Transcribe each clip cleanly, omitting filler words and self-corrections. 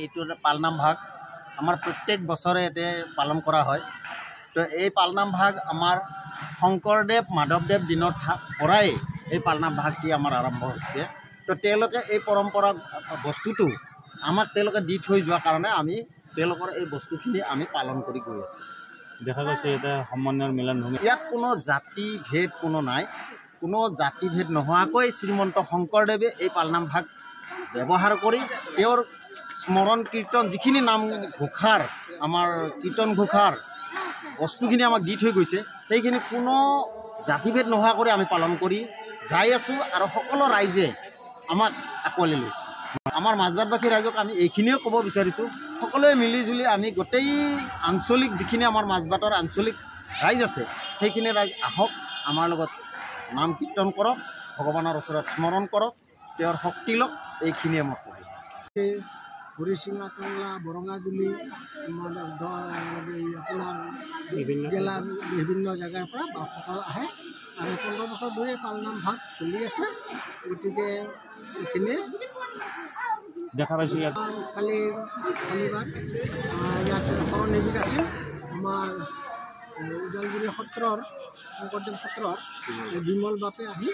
এইটো পালনাম ভাগ আমাৰ প্ৰত্যেক বছৰে এতে পালন কৰা হয়। তো এই পালনাম ভাগ আমাৰ শংকৰদেৱ মাধৱদেৱ দিনৰ পৰাই এই পালনাম ভাগটি আমাৰ আৰম্ভ হৈছে। তো তেওঁলোকে এই পৰম্পৰা বস্তুটো আমাক তেওঁলোকে দি থৈ যোৱাৰ কাৰণে আমি তেওঁলোকৰ এই বস্তুখিনি আমি পালন কৰি গৈ আছোঁ। দেখা গৈছে এটা সমন্বয়ৰ মিলনভূমি। ইয়াত কোনো জাতি ভেদ কোনো নাই। কোনো জাতি ভেদ নোহোৱাকৈ শ্ৰীমন্ত শংকৰদেৱে এই পালনাম ভাগ ব্যৱহাৰ কৰি তেওঁৰ স্মৰণ কীৰ্তন যিখিনি নাম ঘোষাৰ আমাৰ কীৰ্তন ঘোষাৰ বস্তুখিনি আমাক দি থৈ গৈছে, সেইখিনি কোনো জাতিভেদ নোহোৱা কৰি আমি পালন কৰি যাই আছোঁ আৰু সকলো ৰাইজে আমাক আঁকোৱালি লৈছে। আমাৰ মাজবাটবাসী ৰাইজক আমি এইখিনিয়ে ক'ব বিচাৰিছোঁ, সকলোৱে মিলিজুলি আমি গোটেই আঞ্চলিক যিখিনি আমাৰ মাজবাটৰ আঞ্চলিক ৰাইজ আছে সেইখিনি ৰাইজ আহক, আমাৰ লগত নাম কীৰ্তন কৰক, ভগৱানৰ ওচৰত স্মৰণ কৰক, তেওঁৰ শক্তি লওক, এইখিনিয়ে মই ক'ব। হৰিচিঙা, টংলা, বৰঙাজুলি, আপোনাৰ জিলাৰ বিভিন্ন জেগাৰ পৰা বাপসকল আহে আৰু 15 বছৰ ধৰি পালনাম ভাগ চলি আছে। গতিকে এইখিনিয়ে দেখা পাইছোঁ। ইয়াত কালি শনিবাৰ ইয়াত শৰণনিবিদ আছিল আমাৰ ওদালগুৰি সত্ৰৰ শংকৰদেৱ সত্ৰৰ বিমল বাপে আহি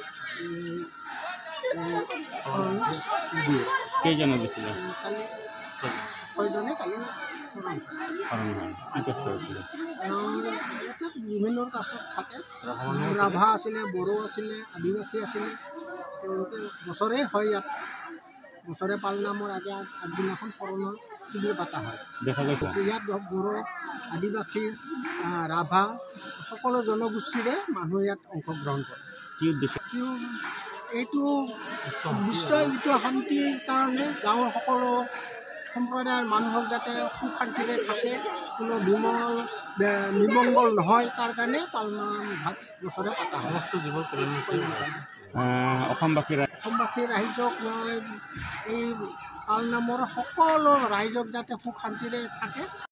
কেইজনে দিছিলে? কালি 6জনে কালি বিভিন্ন কাষ্টত থাকে। ৰাভা আছিলে, বড়ো আছিলে, আদিবাসী আছিলে। তেওঁলোকে বছৰে হয় ইয়াত, বছৰে পালনামৰ আগদিনাখন শৰণৰ শিবিৰ পতা হয়। দেখা গৈছে ইয়াত বড়ো, আদিবাসী, ৰাভা সকলো জনগোষ্ঠীৰে মানুহ ইয়াত অংশগ্ৰহণ কৰে। কি উদ্দেশ্য? এইটো বিশ্ব শান্তিৰ কাৰণে গাঁৱৰ সকলো সম্প্ৰদায়ৰ মানুহক যাতে সুখ শান্তিৰে থাকে, কোনো নিমংগল নহয়, তাৰ কাৰণে পালনাম ভাগ বছৰে পতা হয়। অসমবাসী ৰাইজক মই এই পালনামৰ সকলো ৰাইজক যাতে সুখ শান্তিৰে থাকে